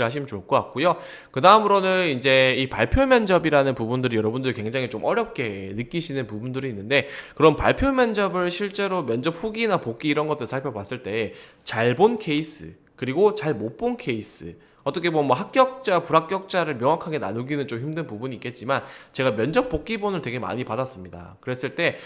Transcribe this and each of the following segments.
하시면 좋을 것 같고요. 그 다음으로는 이제 이 발표 면접이라는 부분들이 여러분들이 굉장히 좀 어렵게 느끼시는 부분들이 있는데, 그런 발표 면접을 실제로 면접 후기나 복기 이런 것들 살펴봤을 때 잘 본 케이스, 그리고 잘 못 본 케이스, 어떻게 보면 뭐 합격자, 불합격자를 명확하게 나누기는 좀 힘든 부분이 있겠지만, 제가 면접 복귀본을 되게 많이 받았습니다. 그랬을 때,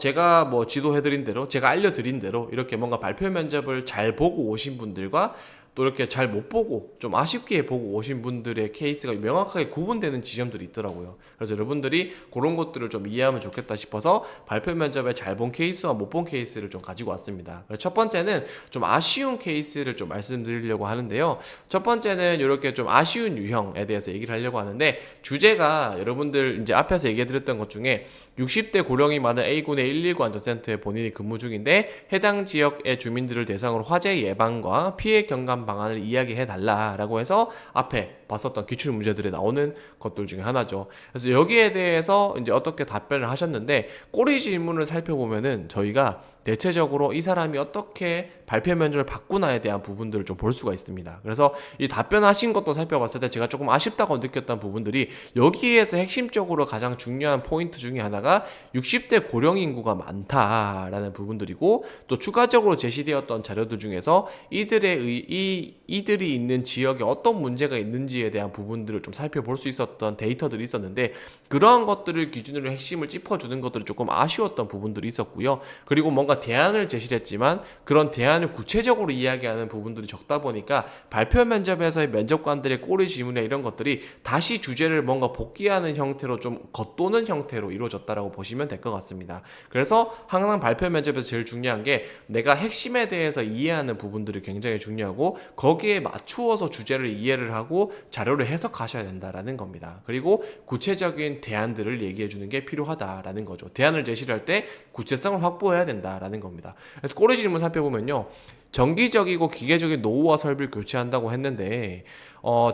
제가 뭐 지도해드린 대로, 제가 알려드린 대로, 이렇게 뭔가 발표 면접을 잘 보고 오신 분들과 또 이렇게 잘 못 보고 좀 아쉽게 보고 오신 분들의 케이스가 명확하게 구분되는 지점들이 있더라고요. 그래서 여러분들이 그런 것들을 좀 이해하면 좋겠다 싶어서 발표 면접에 잘 본 케이스와 못 본 케이스를 좀 가지고 왔습니다. 첫 번째는 좀 아쉬운 케이스를 좀 말씀드리려고 하는데요. 첫 번째는 이렇게 좀 아쉬운 유형에 대해서 얘기를 하려고 하는데, 주제가 여러분들 이제 앞에서 얘기해드렸던 것 중에 60대 고령이 많은 A군의 119 안전센터에 본인이 근무 중인데, 해당 지역의 주민들을 대상으로 화재 예방과 피해 경감 방안을 이야기해 달라라고 해서 앞에 봤었던 기출 문제들이 나오는 것들 중에 하나죠. 그래서 여기에 대해서 이제 어떻게 답변을 하셨는데, 꼬리 질문을 살펴보면은 저희가 대체적으로 이 사람이 어떻게 발표 면접을 봤구나에 대한 부분들을 좀 볼 수가 있습니다. 그래서 이 답변하신 것도 살펴봤을 때 제가 조금 아쉽다고 느꼈던 부분들이, 여기에서 핵심적으로 가장 중요한 포인트 중에 하나가 60대 고령 인구가 많다라는 부분들이고, 또 추가적으로 제시되었던 자료들 중에서 이들이 있는 지역에 어떤 문제가 있는지에 대한 부분들을 좀 살펴볼 수 있었던 데이터들이 있었는데, 그러한 것들을 기준으로 핵심을 짚어주는 것들이 조금 아쉬웠던 부분들이 있었고요. 그리고 뭔가 대안을 제시를 했지만 그런 대안을 구체적으로 이야기하는 부분들이 적다 보니까 발표 면접에서의 면접관들의 꼬리 질문이나 이런 것들이 다시 주제를 뭔가 복귀하는 형태로 좀 겉도는 형태로 이루어졌다라고 보시면 될 것 같습니다. 그래서 항상 발표 면접에서 제일 중요한 게, 내가 핵심에 대해서 이해하는 부분들이 굉장히 중요하고, 거기에 맞추어서 주제를 이해를 하고 자료를 해석하셔야 된다라는 겁니다. 그리고 구체적인 대안들을 얘기해 주는 게 필요하다라는 거죠. 대안을 제시를 할 때 구체성을 확보해야 된다라는 겁니다. 그래서 꼬리 질문 살펴보면요, 정기적이고 기계적인 노후와 설비를 교체한다고 했는데,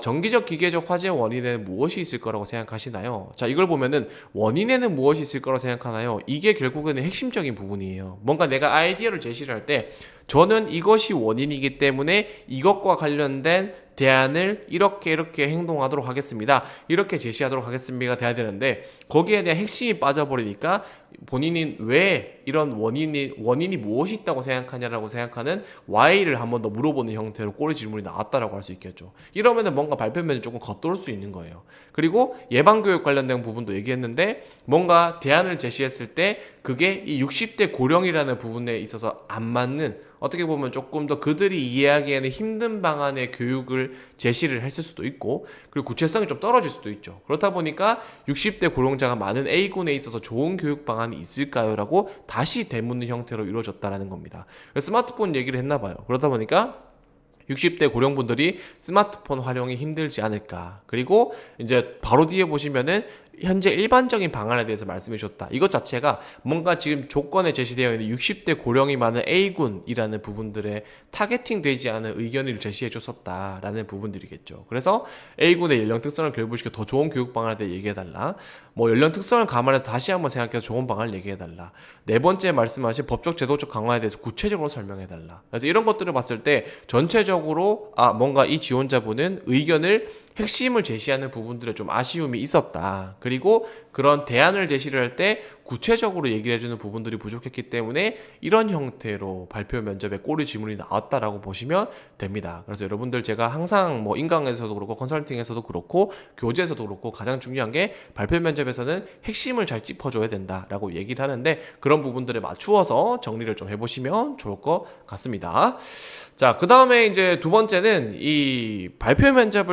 정기적 기계적 화재 원인에는 무엇이 있을 거라고 생각하시나요? 자, 이걸 보면은 원인에는 무엇이 있을 거라고 생각하나요? 이게 결국에는 핵심적인 부분이에요. 뭔가 내가 아이디어를 제시를 할 때, 저는 이것이 원인이기 때문에 이것과 관련된 대안을 이렇게 행동하도록 하겠습니다, 이렇게 제시하도록 하겠습니다 돼야 되는데, 거기에 대한 핵심이 빠져버리니까 본인이 왜 이런 원인이 무엇이 있다고 생각하냐라고 생각하는 Y를 한 번 더 물어보는 형태로 꼬리 질문이 나왔다라고 할 수 있겠죠. 이러면은 뭔가 발표면이 조금 겉돌 수 있는 거예요. 그리고 예방교육 관련된 부분도 얘기했는데, 뭔가 대안을 제시했을 때 그게 이 60대 고령이라는 부분에 있어서 안 맞는, 어떻게 보면 조금 더 그들이 이해하기에는 힘든 방안의 교육을 제시를 했을 수도 있고, 그리고 구체성이 좀 떨어질 수도 있죠. 그렇다 보니까 60대 고령자가 많은 A군에 있어서 좋은 교육 방안이 있을까요? 라고 다시 되묻는 형태로 이루어졌다는 겁니다. 스마트폰 얘기를 했나 봐요. 그러다 보니까 60대 고령분들이 스마트폰 활용이 힘들지 않을까. 그리고 이제 바로 뒤에 보시면은 현재 일반적인 방안에 대해서 말씀해 주셨다. 이것 자체가 뭔가 지금 조건에 제시되어 있는 60대 고령이 많은 A군이라는 부분들에 타겟팅 되지 않은 의견을 제시해 줬었다라는 부분들이겠죠. 그래서 A군의 연령 특성을 결부시켜 더 좋은 교육 방안에 대해 얘기해 달라. 뭐 연령 특성을 감안해서 다시 한번 생각해서 좋은 방안을 얘기해 달라. 네 번째 말씀하신 법적 제도적 강화에 대해서 구체적으로 설명해 달라. 그래서 이런 것들을 봤을 때 전체적으로 뭔가 이 지원자분은 의견을 핵심을 제시하는 부분들에 좀 아쉬움이 있었다. 그리고 그런 대안을 제시를 할 때 구체적으로 얘기를 해주는 부분들이 부족했기 때문에 이런 형태로 발표 면접에 꼬리 질문이 나왔다라고 보시면 됩니다. 그래서 여러분들, 제가 항상 뭐 인강에서도 그렇고 컨설팅에서도 그렇고 교재에서도 그렇고 가장 중요한 게 발표 면접에서는 핵심을 잘 짚어줘야 된다라고 얘기를 하는데, 그런 부분들에 맞추어서 정리를 좀 해보시면 좋을 것 같습니다. 자, 그 다음에 이제 두 번째는 이 발표 면접을